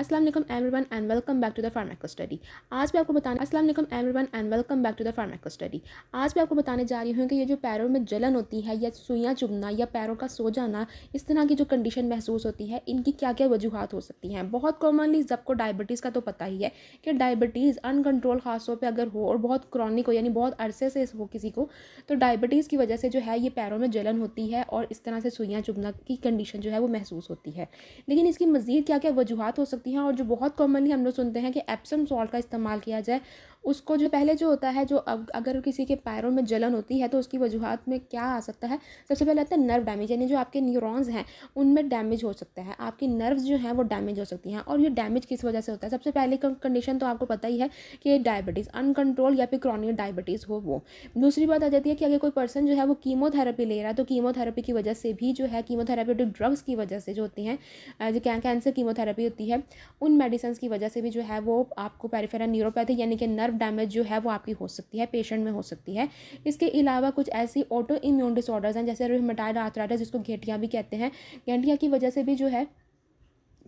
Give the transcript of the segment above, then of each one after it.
अस्सलाम वालेकुम everyone and welcome back to the Pharmaco Study. आज मैं आपको बताने अस्सलाम वालेकुम everyone and welcome back to the Pharmaco Study. आज मैं आपको बताने जा रही हूँ कि ये जो पैरों में जलन होती है या सुइयाँ चुभना या पैरों का सो जाना, इस तरह की जो कंडीशन महसूस होती है, इनकी क्या क्या वजूहात हो सकती हैं। बहुत कॉमनली सबको डायबिटीज़ का तो पता ही है कि डायबिटीज़ अनकंट्रोल खास तौर पर अगर हो और बहुत क्रॉनिक हो, यानी बहुत अरसे से हो किसी को, तो डायबिटीज़ की वजह से जो है ये पैरों में जलन होती है और इस तरह से सुइयाँ चुभना की कंडीशन जो है वो महसूस होती है। लेकिन इसकी मज़ीद क्या क्या वजूहात हो सकती हैं, और जो बहुत कॉमनली हम लोग सुनते हैं कि एप्सम सॉल्ट का इस्तेमाल किया जाए, उसको जो पहले जो होता है, जो अगर किसी के पैरों में जलन होती है तो उसकी वजूहात में क्या आ सकता है। सबसे पहले आता है नर्व डैमेज, यानी जो आपके न्यूरॉन्स हैं उनमें डैमेज हो सकता है, आपकी नर्व्स जो हैं वो डैमेज हो सकती हैं। और ये डैमेज किस वजह से होता है? सबसे पहले कंडीशन तो आपको पता ही है कि डायबिटीज़ अनकंट्रोल या फिर क्रॉनिक डायबिटीज़ हो वो। दूसरी बात आ जाती है कि अगर कोई पर्सन जो है वो कीमोथेरेपी ले रहा है, तो कीमोथेरेपी की वजह से भी जो है, कीमोथेरेपेटिक ड्रग्स की वजह से जो होती हैं, जो कैंसर कीमोथेरेपी होती है, उन मेडिसिन की वजह से भी जो है वो आपको पेरिफेरल न्यूरोपैथी यानी कि नर्व डैमेज जो है वो आपकी हो सकती है, पेशेंट में हो सकती है। इसके अलावा कुछ ऐसी ऑटो इम्यून डिसऑर्डर्स हैं जैसे रूमेटॉइड आर्थराइटिस, जिसको घेटियाँ भी कहते हैं, घेटियाँ की वजह से भी जो है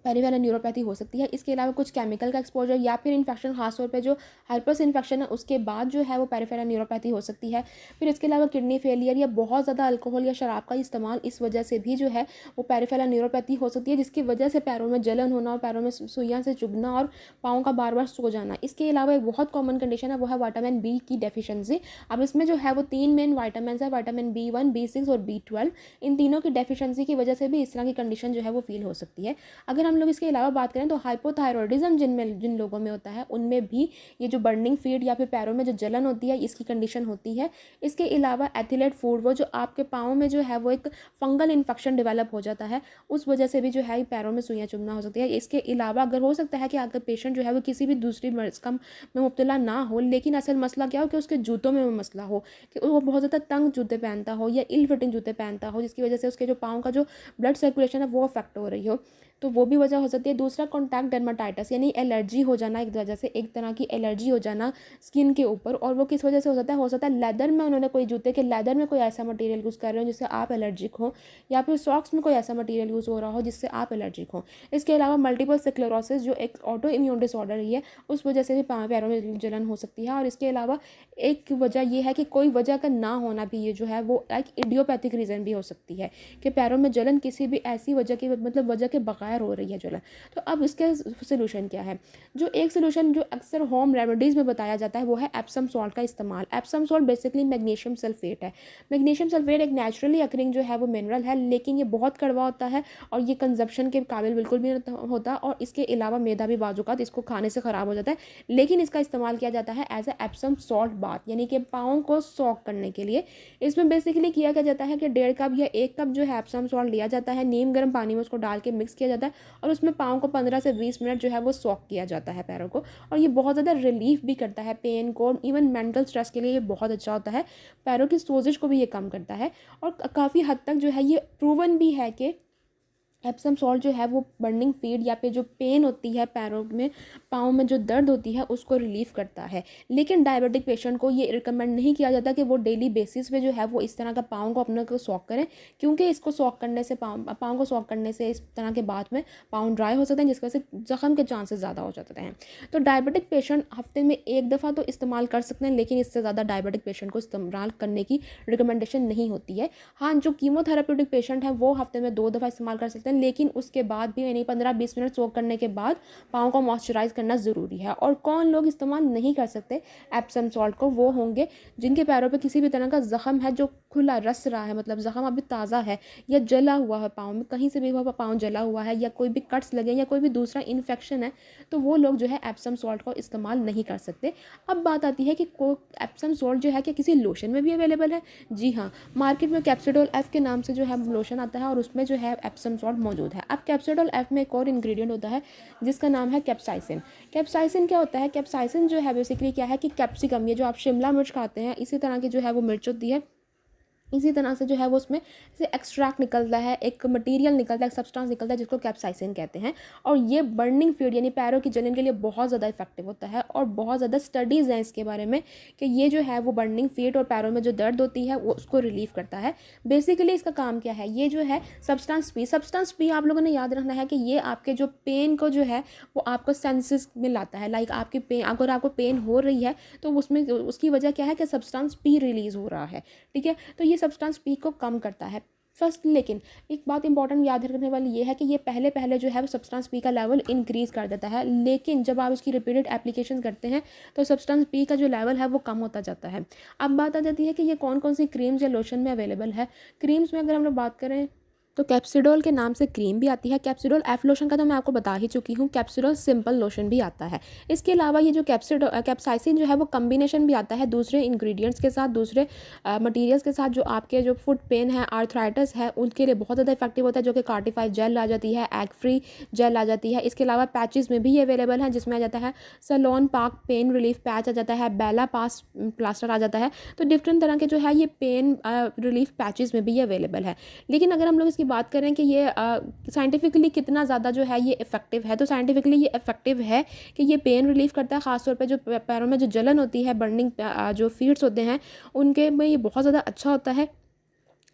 पेरिफेरल न्यूरोपैथी हो सकती है। इसके अलावा कुछ केमिकल का एक्सपोजर या फिर इन्फेक्शन, खासतौर पे जो हर्पस इन्फेक्शन है उसके बाद जो है वो पेरिफेरल न्यूरोपैथी हो सकती है। फिर इसके अलावा किडनी फेलियर या बहुत ज़्यादा अल्कोहल या शराब का इस्तेमाल, इस वजह से भी जो है वो पेरिफेरल न्यूरोपैथी हो सकती है, जिसकी वजह से पैरों में जलन होना और पैरों में सुइयां से चुभना और पाँव का बार बार सो जाना। इसके अलावा एक बहुत कॉमन कंडीशन है, वो है विटामिन बी की डेफिशिएंसी। अब इसमें जो है वो 3 मेन वाइटामिन है, विटामिन B1, B6 और B12। इन तीनों की डेफिशिएंसी की वजह से भी इस तरह की कंडीशन जो है वो फील हो सकती है। अगर हम लोग इसके अलावा बात करें तो हाइपोथायरॉयडिज्म जिन लोगों में होता है, उनमें भी ये जो बर्निंग फीट या फिर पैरों में जो जलन होती है, इसकी कंडीशन होती है। इसके अलावा एथिलेट फूड, वो जो आपके पाँव में जो है वो एक फंगल इन्फेक्शन डेवलप हो जाता है, उस वजह से भी जो है पैरों में सुइयां चुभना हो सकती है। इसके अलावा अगर हो सकता है कि अगर पेशेंट जो है वो किसी भी दूसरी मर्ज का में मुब्तला ना हो, लेकिन असल मसला क्या हो कि उसके जूतों में मसला हो, कि वो बहुत ज़्यादा तंग जूते पहनता हो या इल फिटिंग जूते पहनता हो, जिसकी वजह से उसके जो पाँव का जो ब्लड सर्कुलेशन है वो अफेक्ट हो रही हो, तो वो भी वजह हो सकती है। दूसरा कॉन्टैक्ट डर्माटाइटिस, यानी एलर्जी हो जाना, एक वजह से एक तरह की एलर्जी हो जाना स्किन के ऊपर, और वो किस वजह से हो सकता है? हो सकता है लेदर में, उन्होंने कोई जूते के लेदर में कोई ऐसा मटेरियल यूज़ कर रहे हो जिससे आप एलर्जिक हो, या फिर सॉक्स में कोई ऐसा मटेरियल यूज़ हो रहा हो जिससे आप एलर्जिक हो। इसके अलावा मल्टीपल स्क्लेरोसिस, जो एक ऑटो इम्यून डिसऑर्डर है, उस वजह से भी पैरों में जलन हो सकती है। और इसके अलावा एक वजह ये है कि कोई वजह का ना होना भी, ये जो है वो एक इडियोपैथिक रीज़न भी हो सकती है कि पैरों में जलन किसी भी ऐसी वजह की, मतलब वजह के बगैर हो रही है जलन। तो अब इसका सोल्यूशन क्या है? जो एक सोल्यूशन जो अक्सर होम रेमेडीज़ में बताया जाता है वो है एप्सम सॉल्ट का इस्तेमाल। Epsom salt basically magnesium sulphate है। मैग्नीशियम सल्फेट एक नेचुरली अकरिंग जो है वो मिनरल है, लेकिन ये बहुत कड़वा होता है और ये कंजप्शन के काबिल बिल्कुल भी नहीं होता, और इसके अलावा मैदा भी बाजुकात इसको खाने से ख़राब हो जाता है। लेकिन इसका इस्तेमाल किया जाता है as a Epsom salt bath, यानी कि पाँव को सॉक करने के लिए। इसमें बेसिकली किया क्या जाता है कि 1.5 कप या 1 कप जो है एप्सम सॉल्ट लिया जाता है, नीम गर्म पानी में उसको डाल के मिक्स किया जाता है, और उसमें पाँव को 15 से 20 मिनट जो है वो सॉक किया जाता है पैरों को, और ये बहुत ज़्यादा रिलीफ भी करता है पेन को, इवन मेंटल स्ट्रेस के लिए ये बहुत अच्छा होता है। पैरों की सोजिश को भी ये कम करता है, और काफ़ी हद तक जो है ये प्रूवन भी है कि एप्सम सॉल्ट जो है वो बर्निंग फीड या फिर जो पेन होती है पैरों में, पाँव में जो दर्द होती है, उसको रिलीफ करता है। लेकिन डायबिटिक पेशेंट को ये रिकमेंड नहीं किया जाता कि वो डेली बेसिस पे जो है वो इस तरह का पाँव को अपने को सॉक करें, क्योंकि इसको सॉक करने से पाँव को सॉक करने से इस तरह के बाद में पाँव ड्राई हो सकते हैं, जिसकी वजह से जख्म के चांसेस ज़्यादा हो जाते हैं। तो डायबिटिक पेशेंट हफ्ते में 1 दफ़ा तो इस्तेमाल कर सकते हैं, लेकिन इससे ज़्यादा डायबिटिक पेशेंट को इस्तेमाल करने की रिकमेंडेशन नहीं होती है। हाँ, जो कीमोथेरेप्यूटिक पेशेंट हैं वो हफ्ते में 2 दफ़ा इस्तेमाल कर सकते हैं, लेकिन उसके बाद भी, यानी 15-20 मिनट सोक करने के बाद पाँव को मॉइस्चराइज करना ज़रूरी है। और कौन लोग इस्तेमाल नहीं कर सकते एप्सम सॉल्ट को? वो होंगे जिनके पैरों पे किसी भी तरह का ज़ख़म है जो खुला रस रहा है, मतलब ज़ख़म अभी ताज़ा है या जला हुआ है, पाँव में कहीं से भी हुआ पाँव जला हुआ है, या कोई भी कट्स लगे या कोई भी दूसरा इन्फेक्शन है, तो वो लोग जो है एप्सम सॉल्ट को इस्तेमाल नहीं कर सकते। अब बात आती है कि एप्सम सॉल्ट जो है क्या किसी लोशन में भी अवेलेबल है? जी हाँ, मार्केट में कैप्सिडोल एफ के नाम से जो है लोशन आता है, और उसमें जो है एप्सम सॉल्ट मौजूद है। अब कैप्सिडोल एफ में एक और इंग्रेडिएंट होता है जिसका नाम है कैप्साइसिन। कैप्साइसिन क्या होता है? कैप्साइसिन जो है बेसिकली क्या है कि कैप्सिकम, ये जो आप शिमला मिर्च खाते हैं, इसी तरह की जो है वो मिर्च होती है, इसी तरह से जो है वो उसमें से एक्सट्रैक्ट निकलता है, एक मटेरियल निकलता है, एक सब्सटेंस निकलता है जिसको कैप्साइसिन कहते हैं। और ये बर्निंग फ्लूइड यानी पैरों की जलन के लिए बहुत ज़्यादा इफेक्टिव होता है और बहुत ज़्यादा स्टडीज़ हैं इसके बारे में कि ये जो है वो बर्निंग फ्लूइड और पैरों में जो दर्द होती है वो उसको रिलीव करता है। बेसिकली इसका काम क्या है, ये जो है सब्सटेंस पी आप लोगों ने याद रखना है कि ये आपके जो पेन को जो है वो आपको सेंसेस में लाता है। लाइक आपकी पेन, अगर आपको पेन हो रही है तो उसमें उसकी वजह क्या है कि सब्सटेंस पी रिलीज़ हो रहा है, ठीक है। तो ये सब्सटेंस पी को कम करता है फर्स्ट। लेकिन एक बात इंपॉर्टेंट याद रखने वाली ये है कि ये पहले पहले जो है वो सब्सटेंस पी का लेवल इंक्रीज़ कर देता है, लेकिन जब आप इसकी रिपीटेड एप्लीकेशन करते हैं तो सब्सटेंस पी का जो लेवल है वो कम होता जाता है। अब बात आ जाती है कि ये कौन कौन सी क्रीम्स या लोशन में अवेलेबल है। क्रीम्स में अगर हम लोग बात करें तो कैप्सिडोल के नाम से क्रीम भी आती है। कैप्सिडोल एफ लोशन का तो मैं आपको बता ही चुकी हूँ। कैप्सिडोल सिंपल लोशन भी आता है। इसके अलावा ये जो कैप्साइसिन जो है वो कम्बिनेशन भी आता है दूसरे इंग्रेडिएंट्स के साथ, दूसरे मटेरियल्स के साथ, जो आपके जो फुट पेन है, आर्थराइटिस है, उनके लिए बहुत ज़्यादा इफेक्टिव होता है, जो कि कार्टिफाई जेल आ जाती है, एग फ्री जेल आ जाती है। इसके अलावा पैचेस में भी ये अवेलेबल है जिसमें आ जाता है सलोन पाक पेन रिलीफ पैच आ जाता है, बेला पास प्लास्टर आ जाता है। तो डिफरेंट तरह के जो है ये पेन रिलीफ पैचेस में भी ये अवेलेबल है। लेकिन अगर हम लोग इसकी बात करें कि ये साइंटिफिकली कितना ज़्यादा जो है ये इफेक्टिव है, तो साइंटिफिकली ये इफेक्टिव है कि ये पेन रिलीफ करता है। ख़ासतौर पे जो पैरों में जो जलन होती है, बर्निंग जो फीट्स होते हैं उनके में ये बहुत ज़्यादा अच्छा होता है।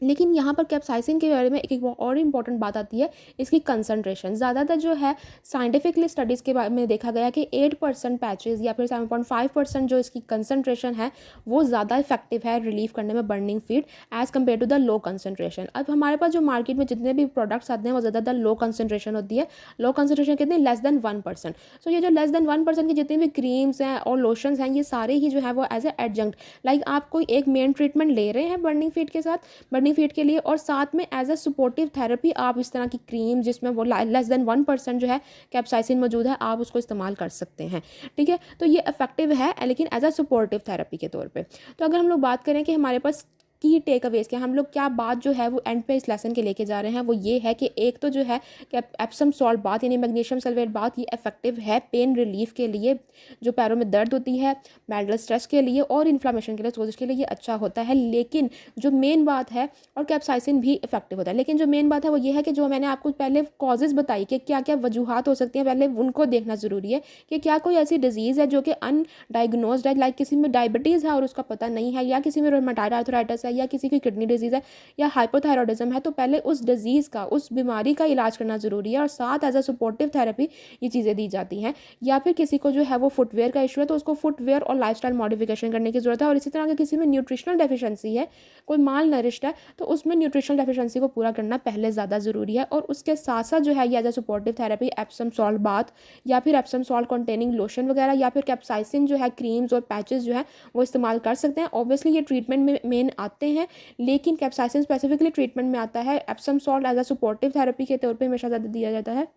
लेकिन यहाँ पर कैप्साइसिन के बारे में एक और इम्पॉर्टेंट बात आती है, इसकी कंसनट्रेशन। ज़्यादातर जो है साइंटिफिकली स्टडीज़ के बारे में देखा गया कि 8% पैचेस या फिर 7.5% जो इसकी कंसनट्रेशन है वो ज़्यादा इफेक्टिव है रिलीव करने में burning feet as compared to the low concentration. अब हमारे पास जो मार्केट में जितने भी प्रोडक्ट्स आते हैं वो ज़्यादातर लो कंसनट्रेशन होती है। लो कंसनट्रेशन कितनी, लेस देन 1%। सो ये जो लेस देन 1% की जितनी भी क्रीम्स हैं और लोशंस हैं ये सारे ही जो है वो एज ए एडजंक्ट, लाइक आप कोई एक मेन ट्रीटमेंट ले रहे हैं बर्निंग फीट के साथ, बर्निंग फीट के लिए, और साथ में एज अ सपोर्टिव थेरेपी आप इस तरह की क्रीम जिसमें वो लेस देन 1% जो है कैप्साइसिन मौजूद है आप उसको इस्तेमाल कर सकते हैं, ठीक है। तो ये इफेक्टिव है लेकिन एज अ सपोर्टिव थेरेपी के तौर पे। तो अगर हम लोग बात करें कि हमारे पास की टेक अवेज के, हम लोग क्या बात जो है वो एंड पे इस लेसन के लेके जा रहे हैं, वो ये है कि एक तो जो है कि एप्सम सॉल्ट बाथ यानी मैग्नीशियम सल्फेट बाथ ये इफेक्टिव है पेन रिलीफ के लिए, जो पैरों में दर्द होती है, मेंटल स्ट्रेस के लिए और इन्फ्लामेशन के लिए, सोजिश के लिए ये अच्छा होता है। लेकिन जो मेन बात है, और कैप्साइसिन भी इफेक्टिव होता है, लेकिन जो मेन बात है वो ये है कि जो मैंने आपको पहले कॉजेज़ बताई कि क्या क्या वजूहत हो सकती हैं, पहले उनको देखना ज़रूरी है कि क्या कोई ऐसी डिजीज़ है जो कि अनडाइग्नोज्ड है, लाइक किसी में डायबिटीज़ है और उसका पता नहीं है, या किसी में रोमेटॉइड आर्थराइटिस है, या किसी की किडनी डिजीज़ है, या हाइपोथायरॉयडिज्म है। तो पहले उस डिजीज़ का, उस बीमारी का इलाज करना ज़रूरी है और साथ एज अ सपोर्टिव थेरेपी ये चीज़ें दी जाती हैं। या फिर किसी को जो है वो फुटवेयर का इशू है तो उसको फुटवेयर और लाइफस्टाइल मॉडिफिकेशन करने की ज़रूरत है। और इसी तरह अगर किसी में न्यूट्रिशनल डेफिशिएंसी है, कोई माल नरिश्ड है, तो उसमें न्यूट्रिशनल डेफिशिएंसी को पूरा करना पहले ज़्यादा ज़रूरी है। और उसके साथ साथ जो है ये as a supportive therapy Epsom salt bath या फिर एप्सम सॉल्ट कंटेनिंग लोशन वगैरह या फिर कैप्साइसिन जो है क्रीम्स और पैचेस जो है वो इस्तेमाल कर सकते हैं। ऑब्वियसली ये ट्रीटमेंट में मेन आते हैं, लेकिन कैप्साइसिन स्पेसिफिकली ट्रीटमेंट में आता है। Epsom salt as a supportive therapy के तौर पे हमेशा ज़्यादा दिया जाता है।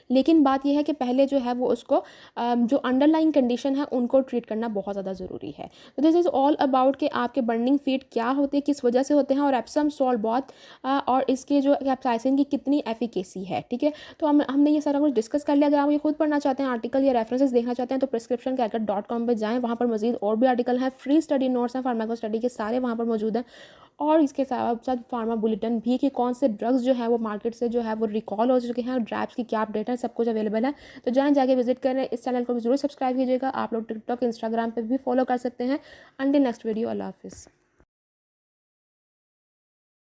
लेकिन बात यह है कि पहले जो है वो उसको जो अंडरलाइंग कंडीशन है उनको ट्रीट करना बहुत ज़्यादा ज़रूरी है। तो दिस इज़ ऑल अबाउट कि आपके बर्निंग फीट क्या होते हैं, किस वजह से होते हैं, और एप्सम सॉल्ट बहुत और इसके जो कैप्साइसिन की कितनी एफिकेसी है, ठीक है। तो हमने ये सारा कुछ डिस्कस कर लिया। अगर आप ये खुद पढ़ना चाहते हैं, आर्टिकल या रेफरेंसेस देखना चाहते हैं, तो prescriptioncalcut.com पर जाएँ। वहाँ पर मजीद और भी आर्टिकल हैं, फ्री स्टडी नोट्स हैं फार्माको स्टडी के, सारे वहाँ पर मौजूद हैं। और इसके साथ साथ फार्मा बुलेटिन भी कि कौन से ड्रग्स जो है वो मार्केट से जो है वो रिकॉल हो चुके हैं, ड्रैप्स की क्या अपडेट है, सब कुछ अवेलेबल है। तो जाके विजिट करें। इस चैनल को भी जरूर सब्सक्राइब कीजिएगा। आप लोग टिकटॉक इंस्टाग्राम पे भी फॉलो कर सकते हैं। अंटिल नेक्स्ट वीडियो, अल्लाह हाफिज़।